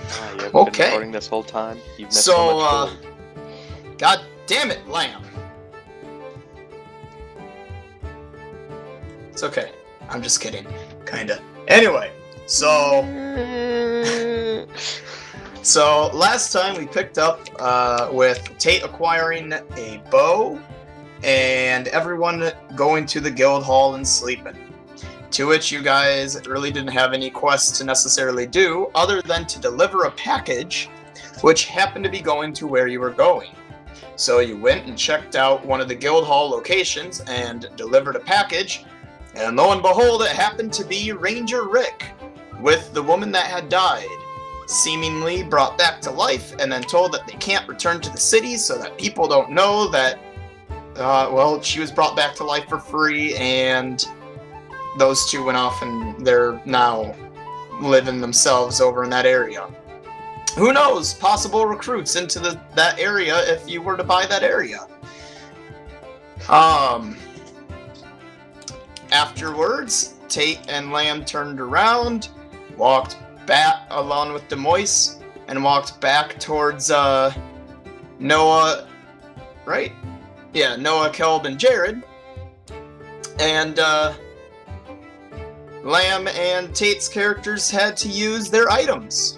You haven't Okay. been recording this whole time. You've missed So, so much gold. God damn it, Lamb. It's okay. I'm just kidding. Kinda. Anyway, so last time we picked up with Tate acquiring a bow and everyone going to the guild hall and sleeping. To which you guys really didn't have any quests to necessarily do other than to deliver a package which happened to be going to where you were going. So you went and checked out one of the guild hall locations and delivered a package, and lo and behold, it happened to be Ranger Rick with the woman that had died, seemingly brought back to life and then told that they can't return to the city so that people don't know that, she was brought back to life for free, and those two went off and they're now living themselves over in that area. Who knows? Possible recruits into that area if you were to buy that area. Afterwards, Tate and Lamb turned around, walked back along with Demois, and walked back towards Noah, right? Yeah, Noah, Kelb, and Jared. And Lamb and Tate's characters had to use their items.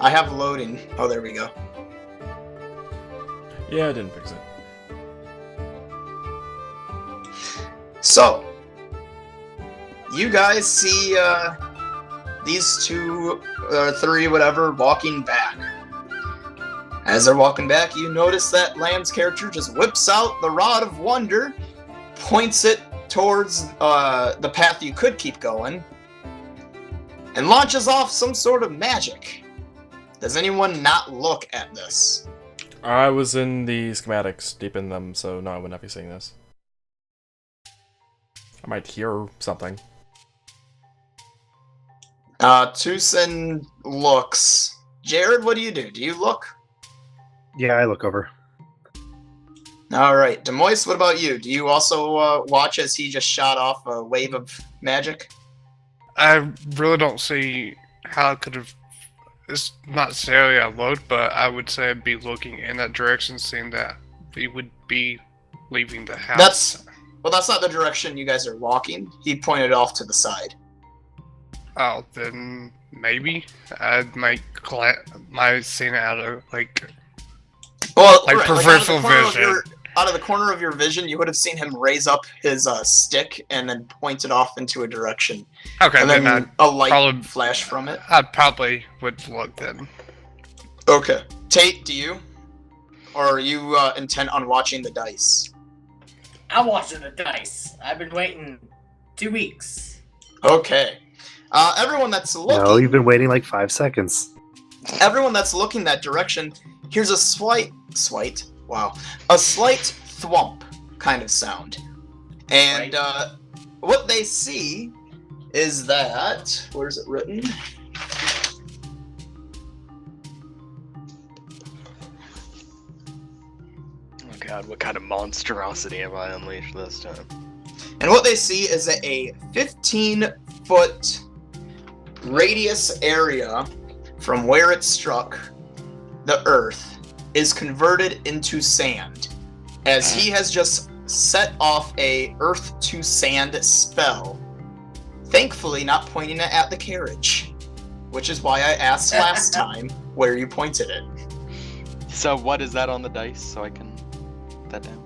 I have loading. Oh, there we go. Yeah, I didn't fix it. So, you guys see these two, three, whatever, walking back. As they're walking back, you notice that Lamb's character just whips out the Rod of Wonder, points it towards the path you could keep going, and launches off some sort of magic. Does anyone not look at this? I was in the schematics, deep in them, so no, I would not be seeing this. I might hear something. Tucson looks. Jared, what do you do? Do you look? Yeah, I look over. Alright, Demois, what about you? Do you also watch as he just shot off a wave of magic? I really don't see how it could have. It's not necessarily a load, but I would say I'd be looking in that direction, seeing that we would be leaving the house. That's not the direction you guys are walking. He pointed off to the side. Oh, then maybe I might see it out of peripheral vision. Out of the corner of your vision, you would have seen him raise up his stick and then point it off into a direction. Okay, and then a light flash from it. I probably would look then. Okay. Tate, do you? Or are you intent on watching the dice? I'm watching the dice. I've been waiting 2 weeks. Okay. Everyone that's looking... No, you've been waiting like 5 seconds. Everyone that's looking that direction hears a slight thwomp kind of sound. And what they see is that... Where is it written? Oh god, what kind of monstrosity have I unleashed this time? And what they see is that a 15-foot radius area from where it struck the earth is converted into sand, as he has just set off a earth to sand spell. Thankfully not pointing it at the carriage, which is why I asked last time where you pointed it. So what is that on the dice, so I can put that down?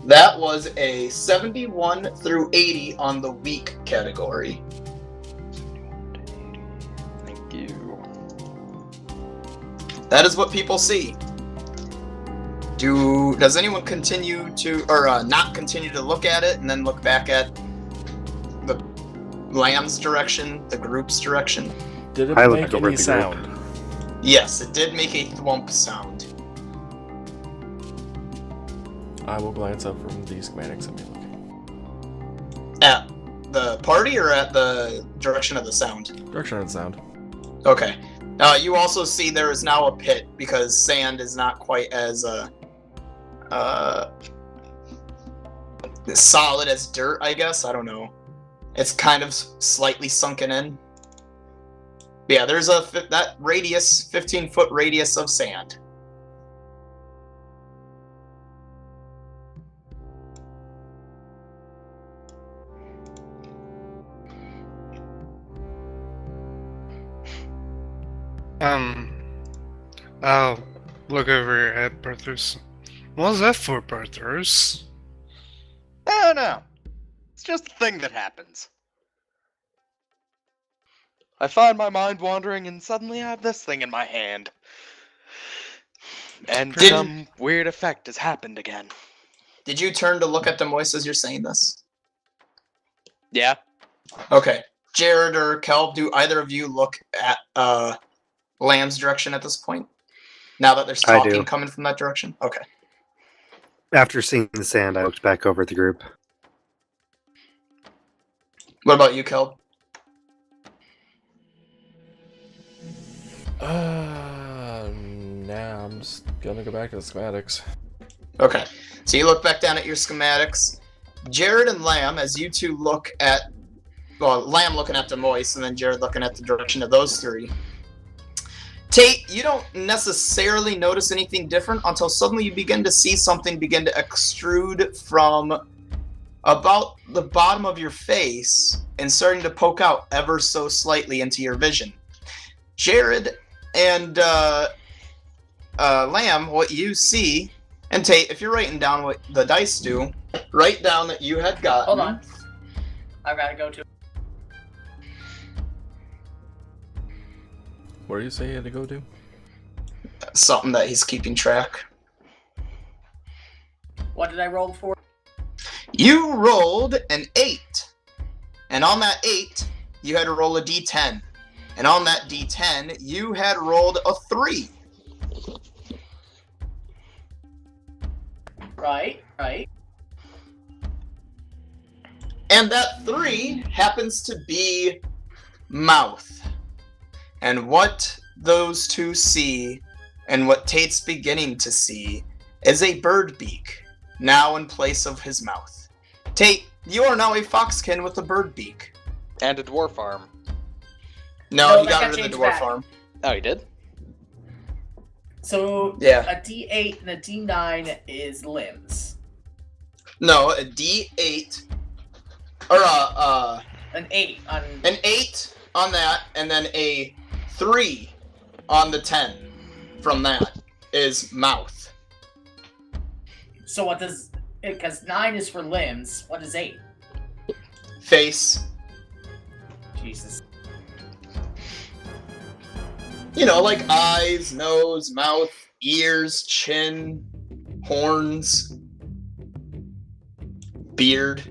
That was a 71 through 80 on the weak category. Thank you. That is what people see. Does anyone continue to, or not continue to look at it and then look back at the Lamb's direction, the group's direction? Did it make any sound? Yes, it did make a thwomp sound. I will glance up from the schematics and be looking. At the party or at the direction of the sound? Direction of the sound. Okay. You also see there is now a pit because sand is not quite as solid as dirt, I guess. I don't know. It's kind of slightly sunken in. Yeah, there's that radius, 15-foot radius of sand. I'll look over at Berthus. What's that for, Berthus? Oh no. It's just a thing that happens. I find my mind wandering and suddenly I have this thing in my hand. And some weird effect has happened again. Did you turn to look at Demois as you're saying this? Yeah. Okay. Jared or Kelb, do either of you look at Lamb's direction at this point? Now that there's I do. talking coming from that direction? Okay. After seeing the sand, I looked back over at the group. What about you, Kelb? Nah, I'm just gonna go back to the schematics. Okay. So you look back down at your schematics. Jared and Lamb, as you two look at... Well, Lamb looking at Demois, and then Jared looking at the direction of those three. Tate, you don't necessarily notice anything different until suddenly you begin to see something begin to extrude from about the bottom of your face and starting to poke out ever so slightly into your vision. Jared and Lamb, what you see, and Tate, if you're writing down what the dice do, write down that you had gotten... Hold on. I've got to go to... Where do you say you had to go to? Something that he's keeping track. What did I roll for? You rolled an 8. And on that 8, you had to roll a d10. And on that d10, you had rolled a 3. Right. And that 3 happens to be mouth. And what those two see, and what Tate's beginning to see, is a bird beak, now in place of his mouth. Tate, you are now a foxkin with a bird beak. And a dwarf arm. No, he that got got rid of the changed dwarf back. arm. Oh, he did? So, Yeah. a D8 and a D9 is limbs. No, a d8, or An 8 on... an 8 on that, and then a 3 on the 10 from that is mouth. So what does... Because 9 is for limbs, what is 8? Face. Jesus. You know, like eyes, nose, mouth, ears, chin, horns, beard.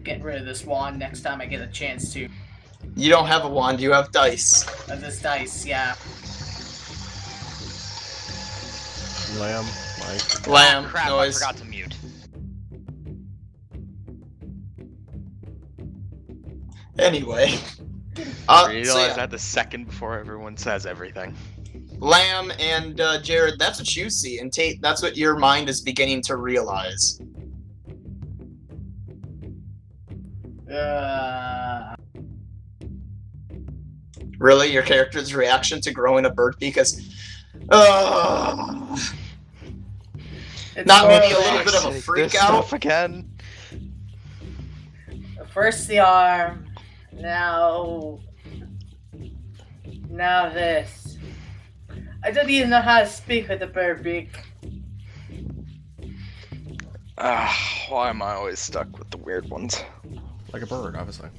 Getting rid of this wand next time I get a chance to. You don't have a wand, you have dice. This dice, yeah. Lamb, Mike. Lamb, Crap, noise. I forgot to mute. Anyway. I realized So yeah, that the second before everyone says everything. Lamb and Jared, that's what you see. And Tate, that's what your mind is beginning to realize. Really? Your character's reaction to growing a bird beak is... It's Not maybe a horrible. little bit of a Take freak this out? stuff again. First the arm, now this. I don't even know how to speak with the bird beak. Why am I always stuck with the weird ones? Like a bird, obviously.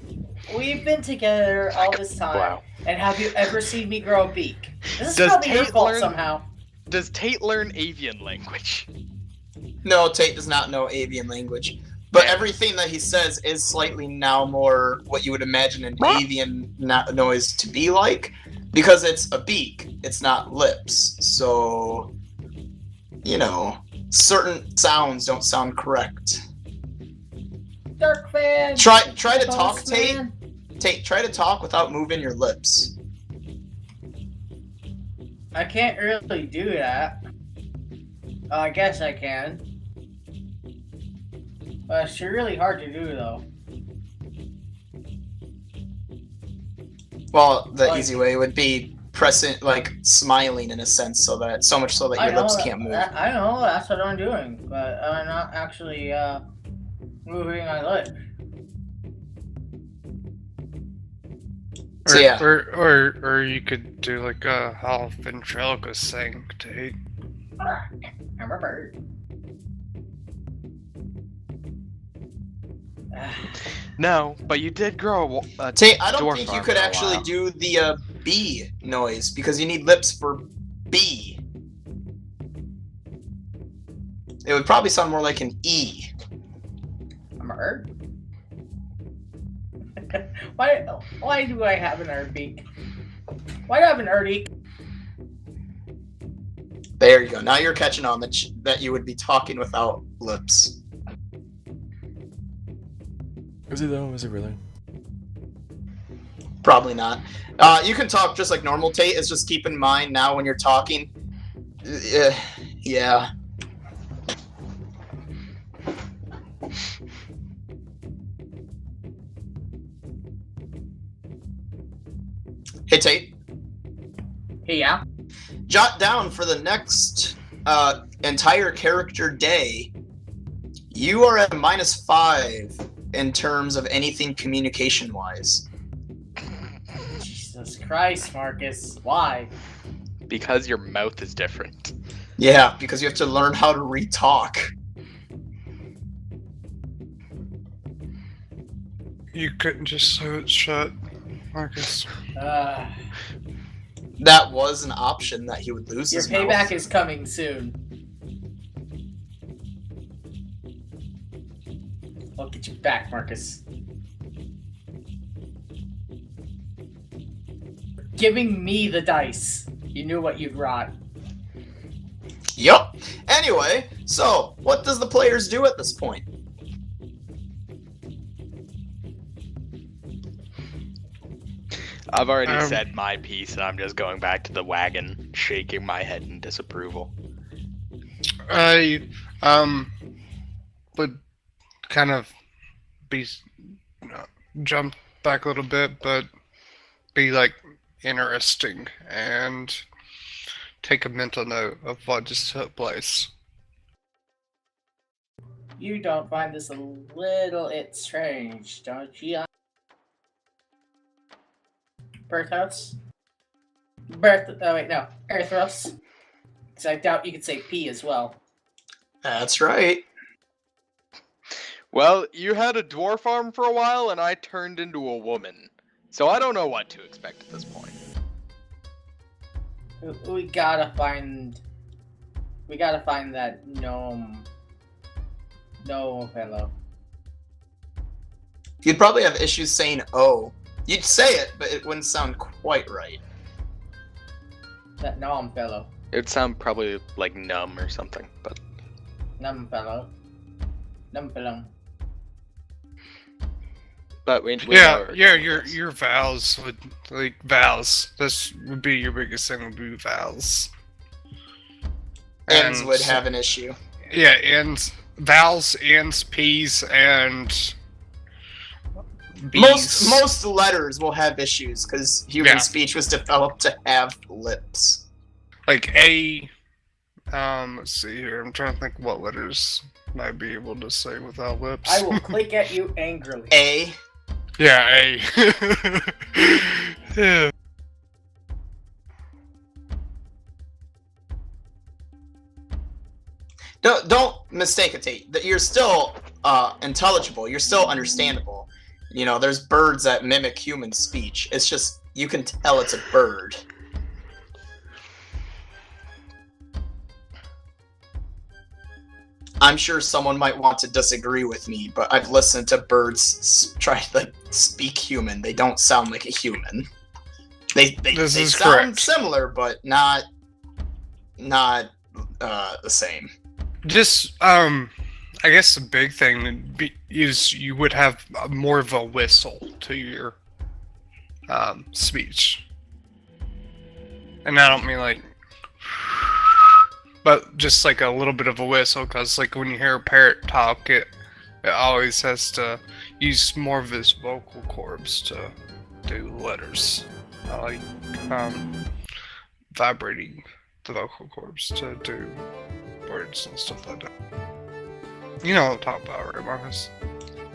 We've been together all this time, Wow. and have you ever seen me grow a beak? This is Does probably your Tate fault learn- somehow. Does Tate learn avian language? No, Tate does not know avian language. But everything that he says is slightly now more what you would imagine an avian noise to be like. Because it's a beak, it's not lips. So, you know, certain sounds don't sound correct. Dark fan. Try to talk, Boss Tate. man. Tate, try to talk without moving your lips. I can't really do that. I guess I can. But it's really hard to do, though. Well, the Like- easy way would be pressing, like, smiling in a sense, so much so that your lips can't move. I know, that's what I'm doing. But I'm not actually, moving my lips. So, yeah. Or you could do like a how ventriloquist thing, Tate. I'm a bird. No, but you did grow a Tate, I don't dwarf think you arm could for a actually while. do the B noise because you need lips for B. It would probably sound more like an E. I'm a bird. Why do I have an bird beak? Why do I have an bird beak? There you go. Now you're catching on that you would be talking without lips. Is he though? Is he really? Probably not. You can talk just like normal, Tate. It's just keep in mind now when you're talking. Yeah. Hey, Tate. Hey, yeah. Jot down for the next entire character day. You are at -5 in terms of anything communication-wise. Jesus Christ, Marcus. Why? Because your mouth is different. Yeah, because you have to learn how to re-talk. You couldn't just sew it shut, Marcus. That was an option that he would lose Your his payback mouth. is coming soon. I'll get you back, Marcus. Giving me the dice. You knew what you brought. Yup. Anyway, so what does the players do at this point? I've already Um, said my piece, and I'm just going back to the wagon, shaking my head in disapproval. I would kind of be jump back a little bit, but be like interesting and take a mental note of what just took place. You don't find this a little strange, don't you? Birthhouse? Oh wait, no. Earthhouse. Because I doubt you could say P as well. That's right. Well, you had a dwarf arm for a while, and I turned into a woman. So I don't know what to expect at this point. We gotta find that gnome fellow. You'd probably have issues saying "oh." You'd say it, but it wouldn't sound quite right. That gnome fellow. It would sound probably like numb or something, but Gnome fellow. Gnome fellow. we Yeah, know yeah, your your vows would like vows. This would be your biggest thing would be vows. Ends And would have an issue. Yeah, and vowels, ands, p's, and b's. Most letters will have issues because human Yeah. speech was developed to have lips. Like A. Let's see here. I'm trying to think what letters might be able to say without lips. I will click at you angrily. A. Yeah, A. Yeah. Don't mistake it, Tate. That you're still intelligible. You're still understandable. You know, there's birds that mimic human speech. It's just you can tell it's a bird. I'm sure someone might want to disagree with me, but I've listened to birds try to like speak human. They don't sound like a human. They This is sound correct. similar, but not the same. Just, I guess the big thing would be, is you would have more of a whistle to your speech. And I don't mean like, but just like a little bit of a whistle, because like when you hear a parrot talk, it always has to use more of his vocal cords to do letters. Like vibrating the vocal cords to do words and stuff like that. You know what I'm talking about, right, Marcus?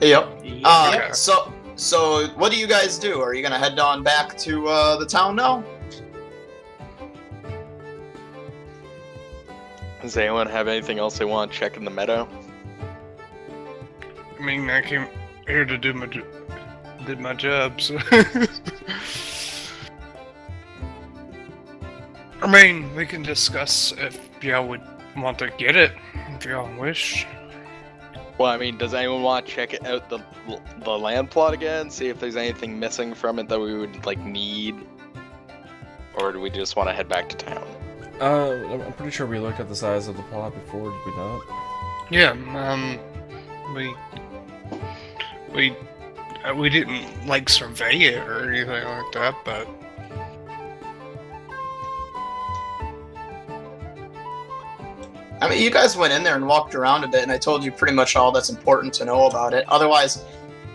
Yep. Okay. So what do you guys do? Are you gonna head on back to the town now? Does anyone have anything else they want to check in the meadow? I mean, I came here to do my job, so... I mean, we can discuss if y'all would want to get it, if y'all wish. Well, I mean, does anyone want to check out the land plot again? See if there's anything missing from it that we would, like, need? Or do we just want to head back to town? I'm pretty sure we looked at the size of the plot before, did we not? Yeah, we didn't, like, survey it or anything like that, but... I mean, you guys went in there and walked around a bit, and I told you pretty much all that's important to know about it. Otherwise,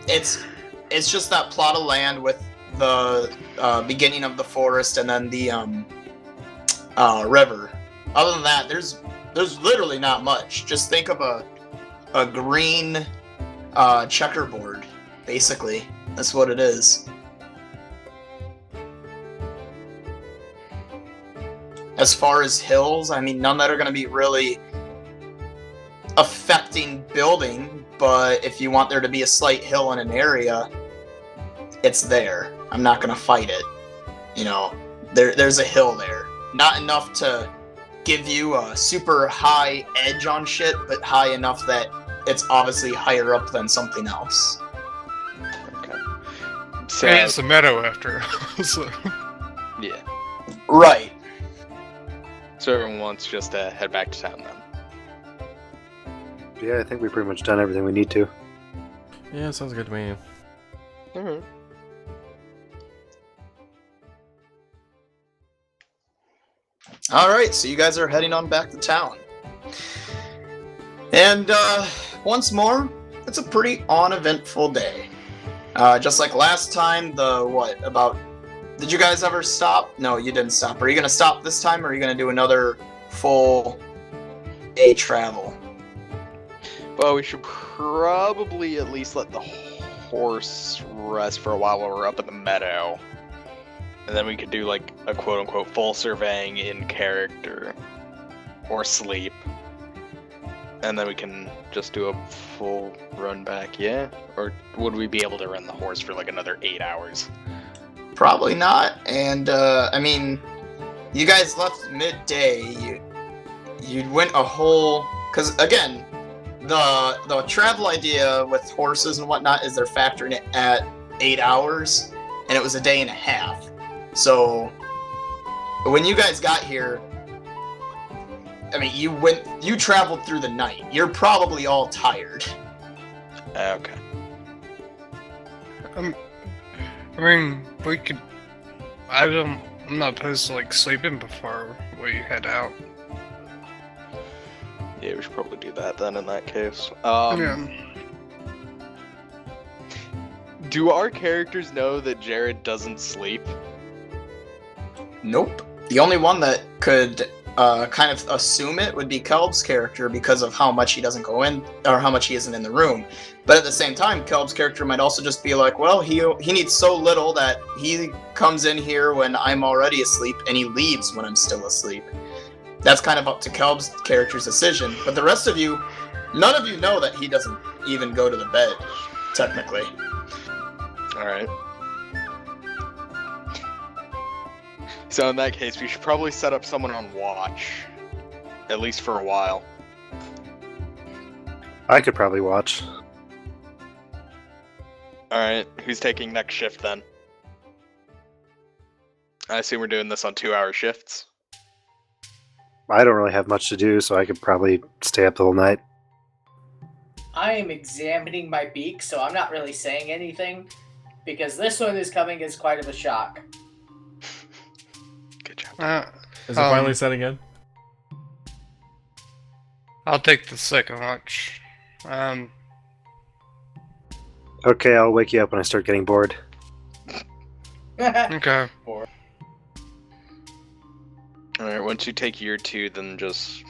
it's just that plot of land with the beginning of the forest and then the river. Other than that, there's literally not much. Just think of a green checkerboard, basically. That's what it is. As far as hills, I mean, none that are going to be really affecting building, but if you want there to be a slight hill in an area, it's there. I'm not going to fight it. You know, there's a hill there. Not enough to give you a super high edge on shit, but high enough that it's obviously higher up than something else. Okay. So, Hey, it's a meadow after all, so... yeah. Right. So everyone wants just to head back to town then. Yeah, I think we've pretty much done everything we need to. Yeah, sounds good to me. Mm-hmm. Alright, so you guys are heading on back to town. And, once more, it's a pretty uneventful day. Just like last time, did you guys ever stop? No, you didn't stop. Are you gonna stop this time, or are you gonna do another full day travel? Well, we should probably at least let the horse rest for a while while we're up in the meadow. And then we could do like a quote-unquote full surveying in character. Or sleep. And then we can just do a full run back, yeah? Or would we be able to run the horse for like another 8 hours? Probably not. And, I mean, you guys left midday. You went a whole... Because, again, the travel idea with horses and whatnot is they're factoring it at 8 hours, and it was a day and a half. So, when you guys got here, I mean, you traveled through the night. You're probably all tired. Okay. I mean, we could... I'm not opposed to, like, sleeping before we head out. Yeah, we should probably do that then in that case. Yeah. Do our characters know that Jared doesn't sleep? Nope. The only one that could kind of assume it would be Kelb's character because of how much he doesn't go in, or how much he isn't in the room. But at the same time, Kelb's character might also just be like, well, he needs so little that he comes in here when I'm already asleep, and he leaves when I'm still asleep. That's kind of up to Kelb's character's decision. But the rest of you, none of you know that he doesn't even go to the bed, technically. Alright. So in that case, we should probably set up someone on watch. At least for a while. I could probably watch. Alright, who's taking next shift then? I assume we're doing this on 2-hour shifts. I don't really have much to do, so I could probably stay up the whole night. I am examining my beak, so I'm not really saying anything, because this one is coming as quite of a shock. Good job. Is it finally setting in? I'll take the second watch. Okay, I'll wake you up when I start getting bored. Okay. Alright, once you take your 2, then just...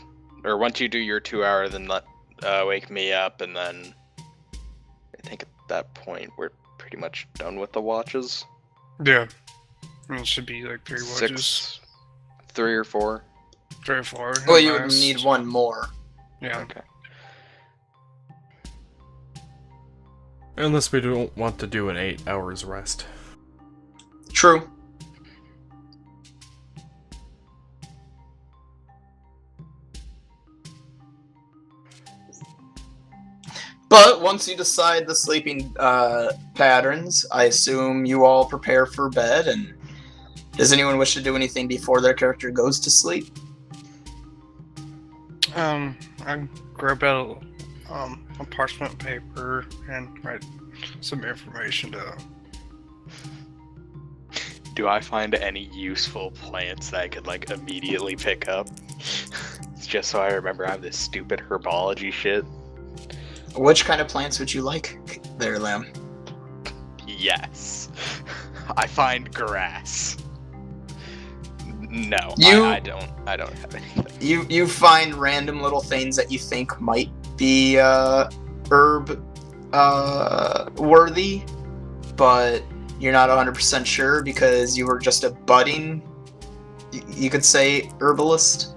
Or once you do your 2 hour, then wake me up, and then... I think at that point, we're pretty much done with the watches. Yeah. It should be like 3 watches. 6... 3 or 4? 3 or 4. Well, you would need one more. Yeah. Okay. Unless we don't want to do an 8 hours rest. True. But once you decide the sleeping patterns, I assume you all prepare for bed. And does anyone wish to do anything before their character goes to sleep? I grab out a parchment paper and write some information down. Do I find any useful plants that I could, like, immediately pick up? Just so I remember I have this stupid herbology shit. Which kind of plants would you like there, Lamb? Yes. I find grass. No, You- I don't have anything. You find random little things that you think might be herb worthy, but you're not 100% sure because you were just a budding, you could say, herbalist.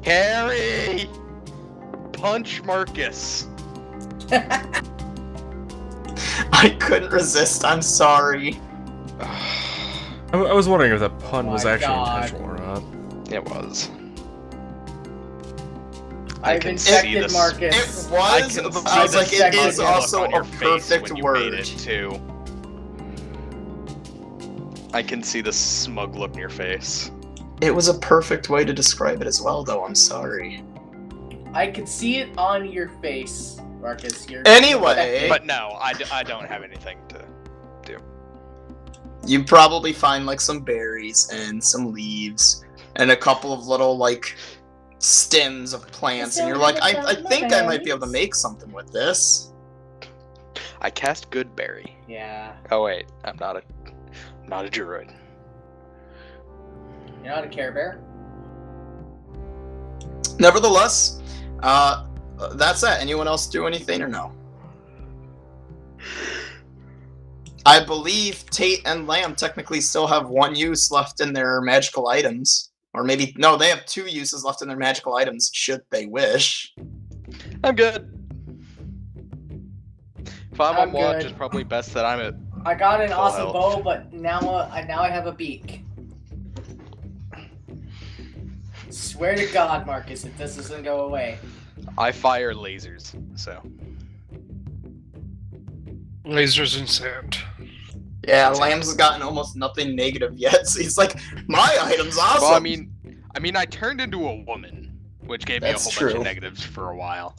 Carrie! Punch Marcus! I couldn't resist, I'm sorry. I was wondering if that pun Oh was my actually God. intentional or not. It was. I've can see infected this- Marcus. It was, can but see I was the like, it is smug also look on a your face perfect when you word. made it, too. I can see the smug look in your face. It was a perfect way to describe it as well, though, I'm sorry. I could see it on your face, Marcus. You're Anyway. But no, I don't have anything to do. You probably find like some berries and some leaves and a couple of little like stems of plants, and you're like, I think I might be able to make something with this. I cast Goodberry. Yeah. Oh wait, I'm not a druid. You're not a Care Bear? Nevertheless, that's that. Anyone else do anything or no? I believe Tate and Lamb technically still have 1 use left in their magical items. Or maybe, no, they have 2 uses left in their magical items, should they wish. I'm good. If I'm I'm on watch, good. it's probably best that I'm at. I got an Full awesome health. bow, but now I have a beak. Swear to God, Marcus, if this doesn't go away. I fire lasers, so. Lasers and sand. Yeah, Lamb's gotten almost nothing negative yet, so he's like, my item's awesome! Well, I mean, I turned into a woman, which gave me a That's whole bunch true. of negatives for a while.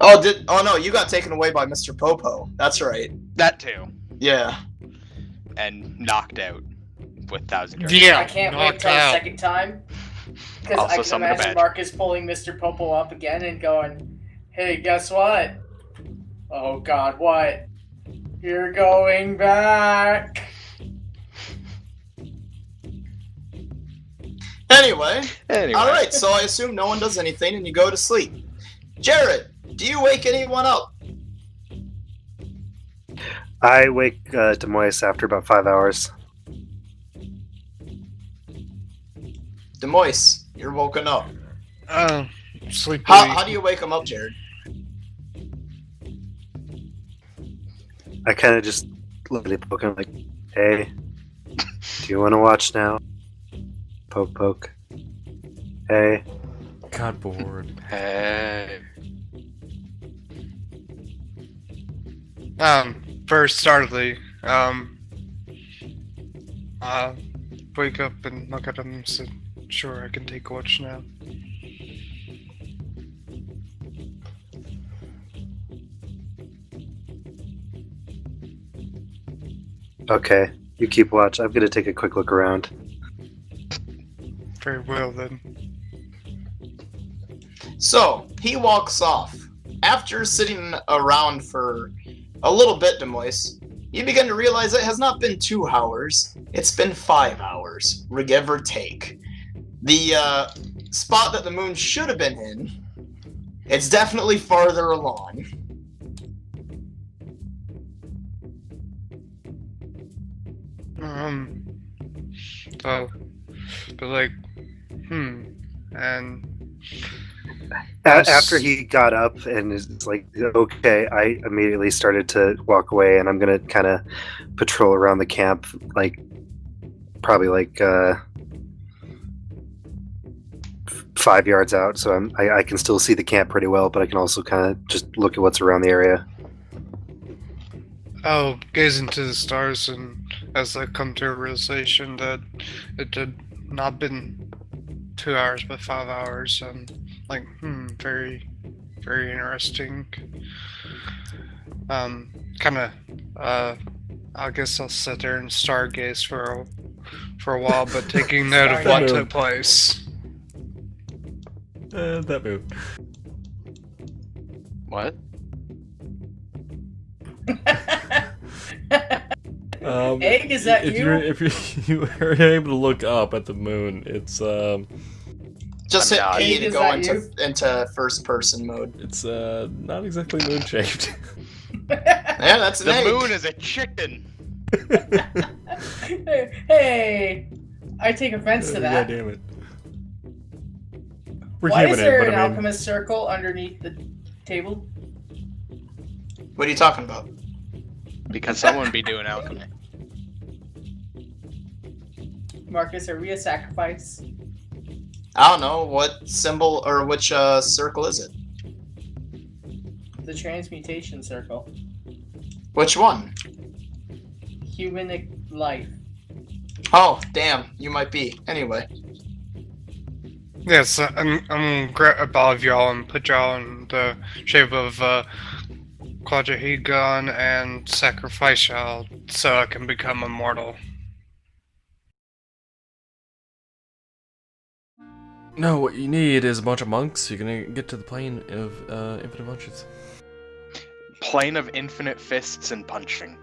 Oh no, you got taken away by Mr. Popo. That's right. That too, Yeah. and knocked out with 1,000 yards. Yeah, I can't wait knocked till the out. second time. Because Also I can summon a imagine badge. Marcus pulling Mr. Popo up again and going, hey, guess what? Oh God, what? You're going back. Anyway, Anyway, alright, so I assume no one does anything and you go to sleep. Jared, do you wake anyone up? I wake Demois after about 5 hours. Demois, you're woken up. Sleepy. How do you wake him up, Jared? I kind of just look at poke and like, hey, do you want to watch now? Poke, poke. Hey. Got bored. Hey. First, startedly, wake up and look at him and say, sure, I can take watch now. Okay, you keep watch. I'm gonna take a quick look around. Very well then. So, he walks off. After sitting around for a little bit, Demois, you begin to realize it has not been 2 hours, it's been 5 hours, give or take. The spot that the moon should have been in, it's definitely farther along. So, but like, and After he got up and is like, okay, I immediately started to walk away, and I'm gonna kind of patrol around the camp, like probably like 5 yards out, so I can still see the camp pretty well, but I can also kind of just look at what's around the area. I'll gaze into the stars, and as I come to a realization that it had not been 2 hours but 5 hours, and like, very, very interesting. I guess I'll sit there and stargaze for a while, but taking note of what took place. That move. What? Egg, is that if you? If you are able to look up at the moon, it's Just hit not. P to Is go that into first person mode. it's not exactly moon shaped. Yeah, that's an The egg. moon is a chicken. Hey, I take offense to God that. damn it. We're Why is human, there but an I mean, alchemist circle underneath the table? What are you talking about? Because someone be doing alchemy. Marcus, are we a sacrifice? I don't know, what symbol or which circle is it? The transmutation circle. Which one? Human life. Oh, damn, you might be. Anyway. Yes, I'm gonna grab all of y'all and put y'all in the shape of Achaidh and sacrifice y'all so I can become immortal. no, what you need is a bunch of monks. You're gonna get to the plane of infinite punches. Plane of infinite fists and punching.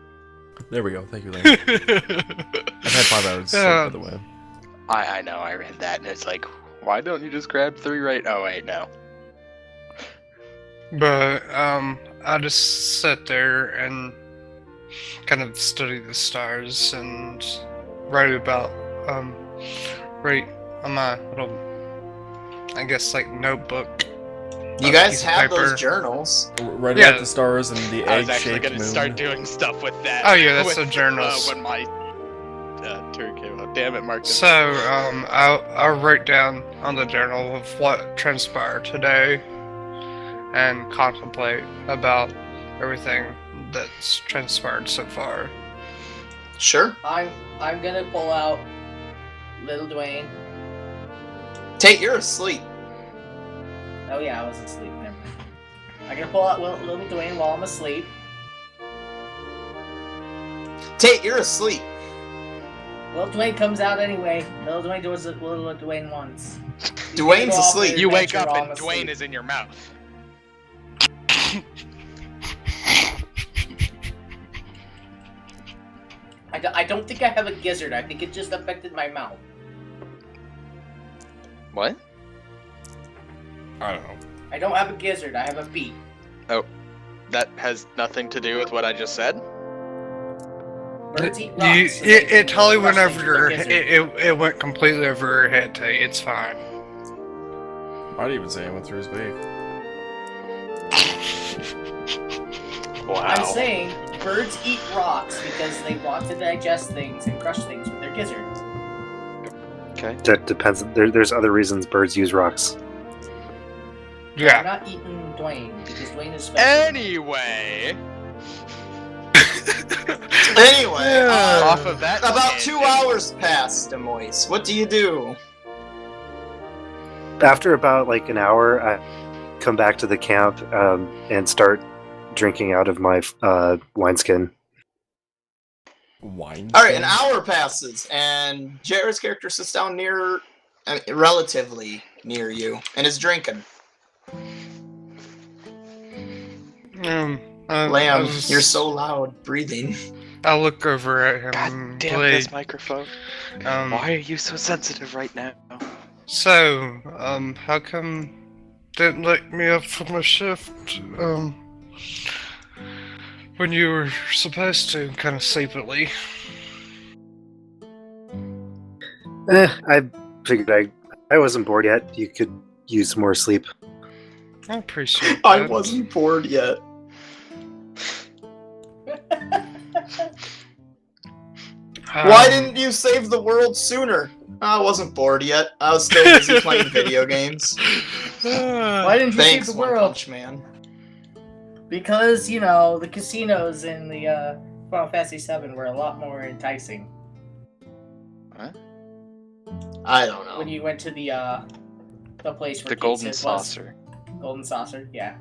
There we go. Thank you, Lane. I've had 5 hours, by the way. I know, I read that, and it's like, why don't you just grab 3 right? Oh, wait, no. But I just sit there and kind of study the stars and write about write on my little, I guess, like notebook. You guys piece of have paper. those journals. Right Yeah. about the stars and the I was actually egg-shaped gonna moon. start doing stuff with that. Oh, yeah, that's with, the journals. when my turn came up. Damn it, Marcus. So I'll write down on the journal of what transpired today and contemplate about everything that's transpired so far. Sure. I'm gonna pull out Little Dwayne. Tate, you're asleep. Oh yeah, I was asleep. Never mind. I'm gonna pull out Little Dwayne while I'm asleep. Tate, you're asleep. Little Dwayne comes out anyway. Little Dwayne does what Little Dwayne wants. Dwayne's asleep. You wake up while and I'm Dwayne asleep. is in your mouth. I don't think I have a gizzard. I think it just affected my mouth. What? I don't know. I don't have a gizzard. I have a beak. That has nothing to do with what I just said? Birds eat rocks. so they It can totally went crush over things your with a head. gizzard. It went completely over your head, Tay. It's fine. I'd even say I went through his beak. Wow. I'm saying birds eat rocks because they want to digest things and crush things with their gizzard. Okay. That depends. There's other reasons birds use rocks. I'm Yeah. not eating Dwayne because Dwayne is special. Anyway, Anyway, off of that. about 2 tangent. hours pass, Demois. What do you do? After about like an hour, I come back to the camp and start drinking out of my wineskin. Wine. All right, an hour passes, and Jared's character sits down near relatively near you, and is drinking. Lamb, you're so loud breathing. I look over at him. God damn Blade. this microphone. Why are you so sensitive right now? So, how come didn't let me up for my shift, when you were supposed to, kind of secretly? I figured I wasn't bored yet. You could use more sleep. I appreciate that. I wasn't bored yet. Why didn't you save the world sooner? I wasn't bored yet. I was still busy playing video games. Why didn't you Thanks, save the One world? Punch Man. Because, you know, the casinos in the Final Fantasy VII were a lot more enticing. What? I don't know. When you went to the place where The King golden Sid was. saucer. Golden Saucer, yeah.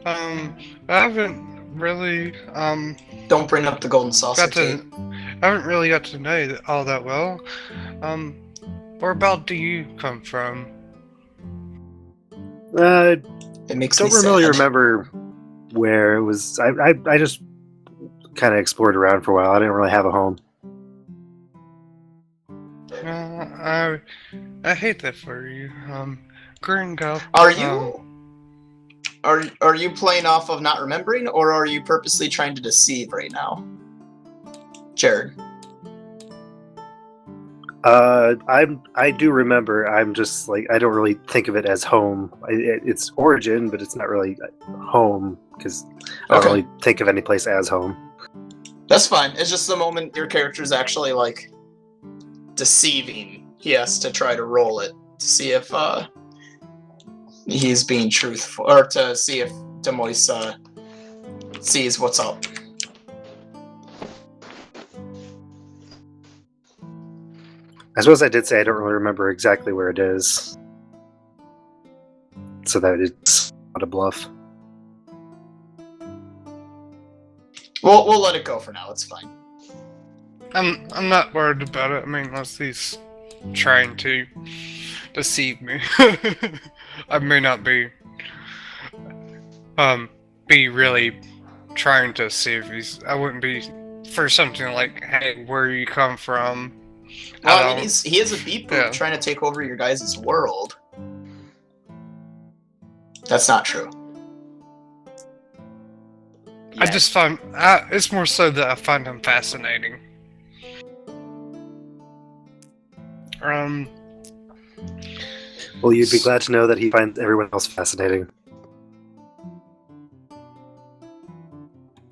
I haven't really, Don't bring up the golden saucer. Tate. I haven't really got to know you all that well. Whereabout do you come from? It makes me Don't really sad. remember where it was. I just kind of explored around for a while. I didn't really have a home. I hate that for you. Growing up, Are you are you playing off of not remembering, or are you purposely trying to deceive right now, Jared? I do remember. I'm just like, I don't really think of it as home. It's origin, but it's not really home because I don't really think of any place as home. That's fine. It's just the moment your character's actually like deceiving, he has to try to roll it to see if he's being truthful, or to see if Demois sees what's up. I suppose I did say I don't really remember exactly where it is, so that it's not a bluff. We'll let it go for now. It's fine. I'm not worried about it. I mean, unless he's trying to deceive me. I may not be really trying to see if he's. I wouldn't be for something like, hey, where you come from. Well, I mean, he is a beat boop Yeah. trying to take over your guys' world. That's not true. I just find it's more so that I find him fascinating. Well, you'd be glad to know that he finds everyone else fascinating.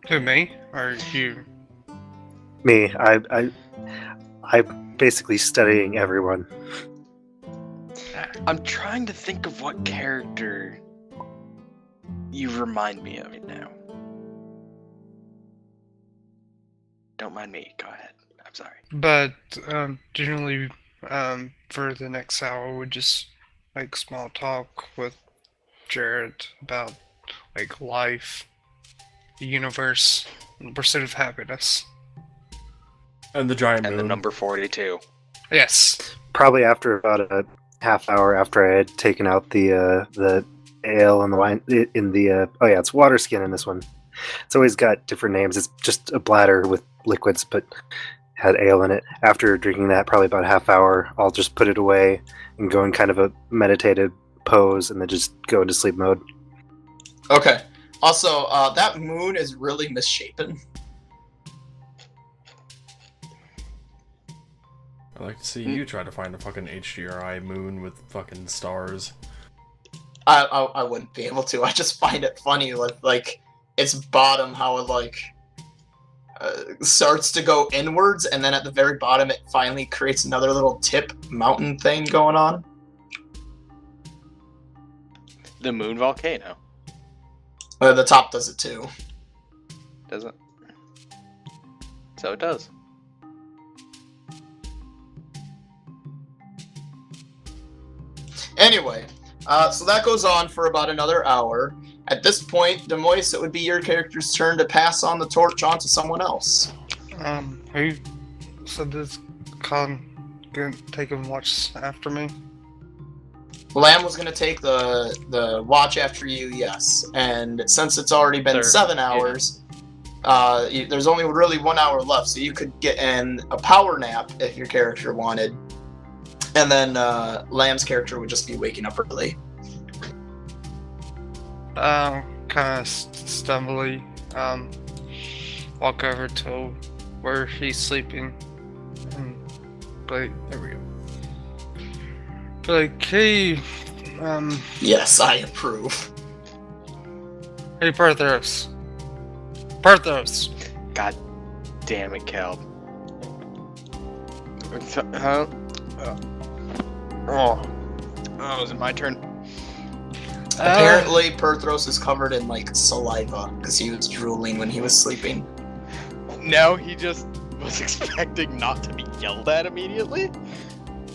Who, me or you? Me, I'm basically studying everyone. I'm trying to think of what character you remind me of right now. Don't mind me. Go ahead. I'm sorry. But generally, for the next hour, we just like small talk with Jared about like life, the universe, and the pursuit of happiness. And the giant And moon. the number 42. Yes. Probably after about a half hour after I had taken out the ale and the wine in the oh yeah, it's water skin in this one. It's always got different names. It's just a bladder with liquids, but had ale in it. After drinking that, probably about a half hour, I'll just put it away and go in kind of a meditative pose, and then just go into sleep mode. Okay. Also, that moon is really misshapen. I'd like to see you try to find a fucking HDRI moon with fucking stars. I wouldn't be able to. I just find it funny with like its bottom, how it like starts to go inwards, and then at the very bottom it finally creates another little tip mountain thing going on. The moon volcano. The top does it too. Does it? So it does. Anyway, so that goes on for about another hour. At this point, Demois, it would be your character's turn to pass on the torch on to someone else. Who said this gonna take and watch after me? Lamb was going to take the watch after you, yes. And since it's already been 7 hours, there's only really 1 hour left, so you could get in a power nap if your character wanted. And then Lamb's character would just be waking up early. Kind of stumbly, walk over to where he's sleeping. And like, There we go. be like, hey, Yes, I approve. hey, Parthos. Parthos. God damn it, Cal. Huh? Oh, is it my turn? Apparently, Perthros is covered in, like, saliva, because he was drooling when he was sleeping. No, he just was expecting not to be yelled at immediately.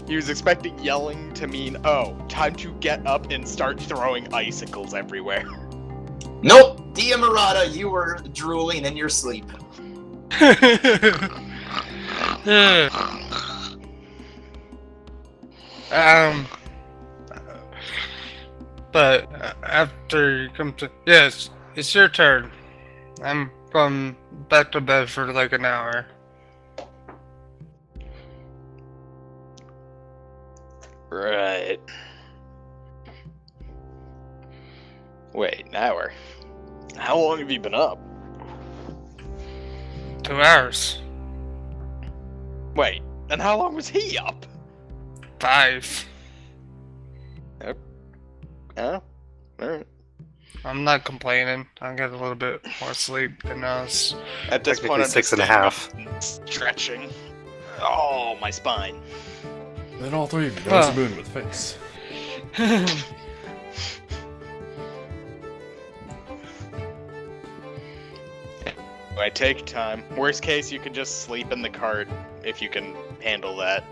He was expecting yelling to mean, oh, time to get up and start throwing icicles everywhere. Nope! Diamarata, you were drooling in your sleep. But after you come to, yes, it's your turn. I'm going back to bed for like an hour. Right. Wait, an hour? How long have you been up? 2 hours. Wait, and how long was he up? 5. Huh? Alright. I'm not complaining. I got a little bit more sleep than us. At this Technically point, I'm just 6.5. standing up and stretching. Oh, my spine. Then all three of you notice a moon with face. I take time. Worst case, you can just sleep in the cart if you can handle that.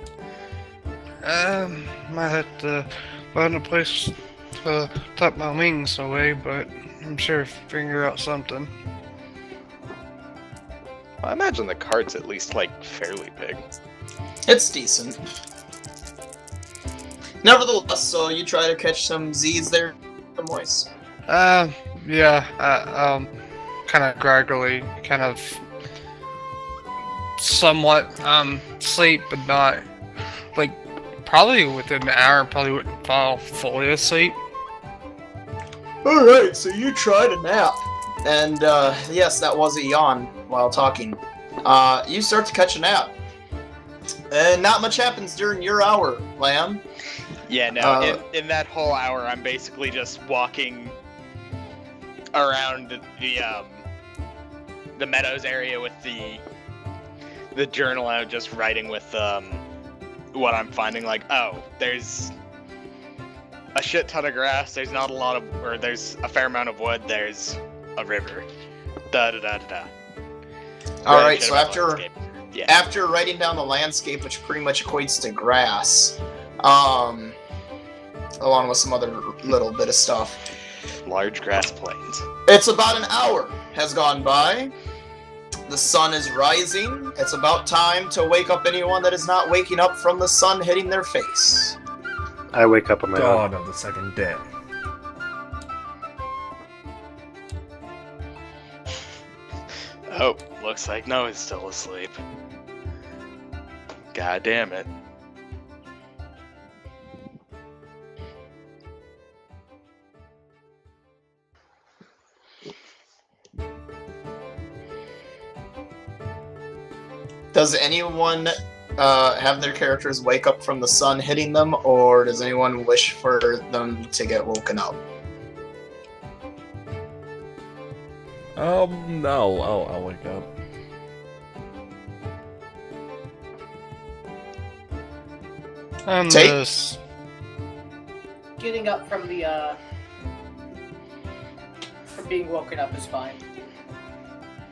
Might have to find a place to tuck my wings away, but I'm sure figure out something. I imagine the cart's at least, like, fairly big. It's decent. Nevertheless, so you try to catch some Z's there, Moise. Yeah, kind of gradually, kind of somewhat, sleep, but not, like, probably within an hour, probably wouldn't fall fully asleep. Alright, so you tried a nap. And, yes, that was a yawn while talking. You start to catch a nap. And not much happens during your hour, Lamb. Yeah, no, in that whole hour, I'm basically just walking around the meadows area with the journal out, just writing with what I'm finding. Like, oh, there's a shit ton of grass. There's not a lot of, or there's a fair amount of wood. There's a river. Da da da da da. All right, so Yeah. after writing down the landscape, which pretty much equates to grass, along with some other little bit of stuff, Large grass plains. it's about an hour has gone by. The sun is rising. It's about time to wake up anyone that is not waking up from the sun hitting their face. I wake up on my own. Dawn of the second day. Oh, looks like Noah's still asleep. God damn it. Does anyone have their characters wake up from the sun hitting them, or does anyone wish for them to get woken up? No, I'll wake up. Take- This. Getting up from the from being woken up is fine.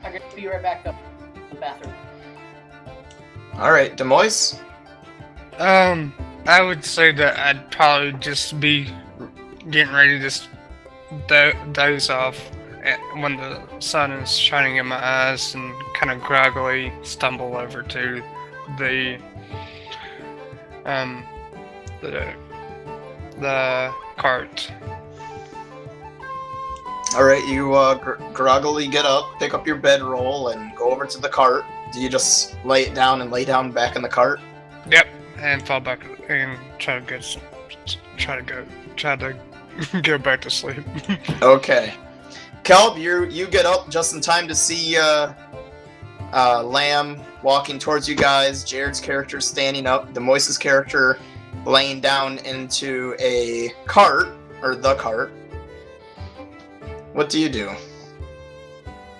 I'm gonna be right back up to the bathroom. Alright, Demois? I would say that I'd probably just be getting ready to doze off when the sun is shining in my eyes and kind of groggily stumble over to the the cart. Alright, you groggily get up, pick up your bedroll, and go over to the cart. Do you just lay it down and lay down back in the cart? Yep, and fall back and try to go back to sleep. Okay. Kelb, you get up just in time to see Lamb walking towards you guys, Jared's character standing up, Demoise's character laying down into a cart, or the cart. What do you do?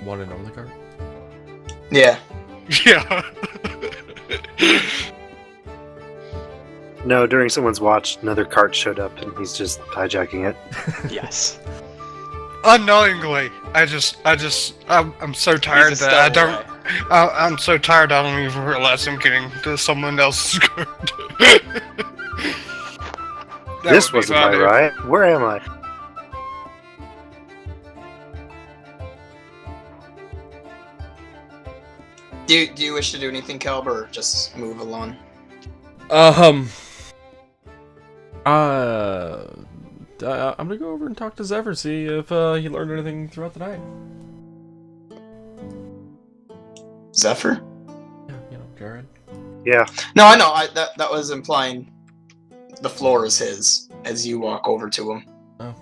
Want to know the card? Yeah. Yeah. No, during someone's watch, another cart showed up and he's just hijacking it. Yes. Unknowingly, I'm so tired He's a that I don't. stowaway. I'm so tired I don't even realize I'm getting to someone else's cart. This wasn't my ride. Where am I? Do you wish to do anything, Kelb, or just move along? I'm gonna go over and talk to Zephyr, see if he learned anything throughout the night. Zephyr? Yeah, you know, Jared. Yeah. No, I know. That was implying the floor is his as you walk over to him. Oh.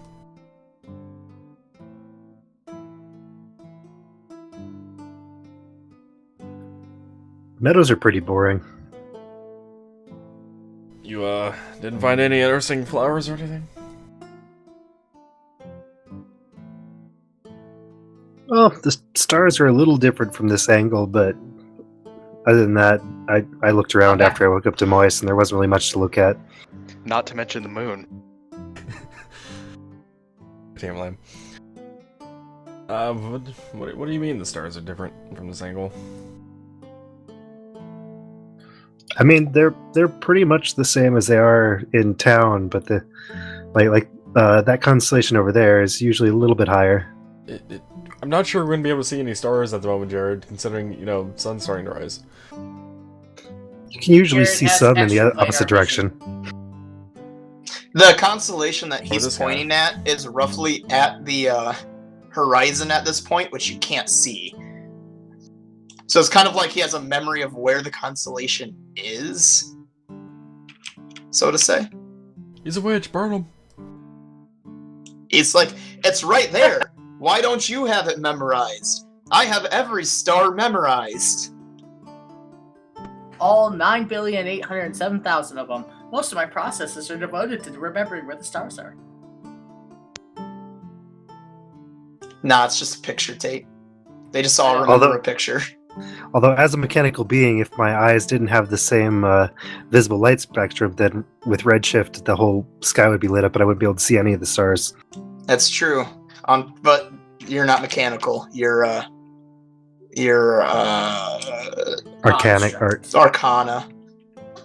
Meadows are pretty boring. You didn't find any interesting flowers or anything? Well, the stars are a little different from this angle, but other than that, I looked around after I woke up to Moise, and there wasn't really much to look at. Not to mention the moon. Damn lame. What do you mean the stars are different from this angle? I mean, they're pretty much the same as they are in town, but the that constellation over there is usually a little bit higher. I'm not sure we're gonna be able to see any stars at the moment, Jared, considering, you know, sun's starting to rise. You can usually Jared see has some in the extra opposite radar direction. The constellation that this he's guy. pointing at is roughly at the horizon at this point, which you can't see. So it's kind of like he has a memory of where the constellation is, so to say. He's a witch, burn him. It's like, it's right there. Why don't you have it memorized? I have every star memorized. All 9,807,000 of them. Most of my processes are devoted to remembering where the stars are. Nah, it's just a picture, Tate. They just all remember a picture. Although, as a mechanical being, if my eyes didn't have the same visible light spectrum, then with redshift, the whole sky would be lit up, and I wouldn't be able to see any of the stars. That's true. But you're not mechanical. You're Arcanic art. Arcana.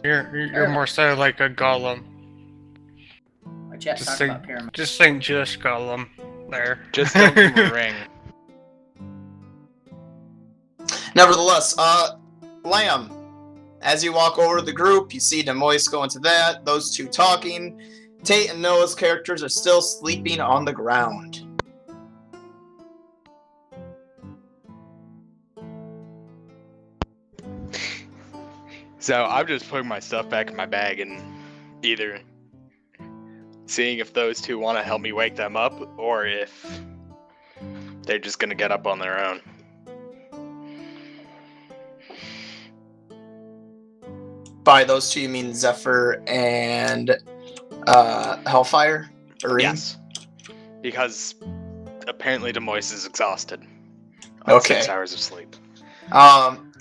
You're more so like a golem. My chat Just talked think- about pyramids. Just think just golem there. Just don't give him a ring. Nevertheless, Lamb, as you walk over to the group, you see Demoise go into that, those two talking. Tate and Noah's characters are still sleeping on the ground. So I'm just putting my stuff back in my bag and either seeing if those two want to help me wake them up or if they're just going to get up on their own. By those two, you mean Zephyr and Hellfire? Arid? Yes. Because apparently Demoise is exhausted. On Okay. 6 hours of sleep.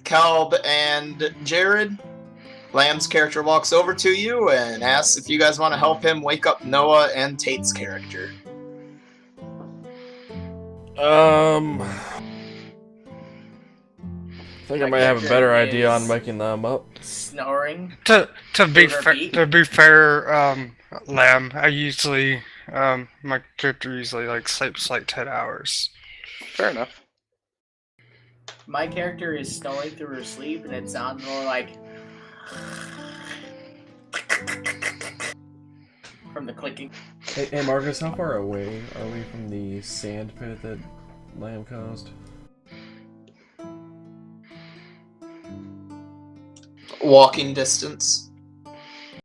Calb and Jared, Lamb's character walks over to you and asks if you guys want to help him wake up Noah and Tate's character. I think I might have a character better idea is- on waking them up. Snoring. To be Favorite fair, beat? Lamb, I usually my character usually like sleeps like 10 hours. Fair enough. My character is snoring through her sleep, and it sounds more like. from the clicking. Hey Marcus, how far away are we from the sand pit that Lamb caused? Walking distance.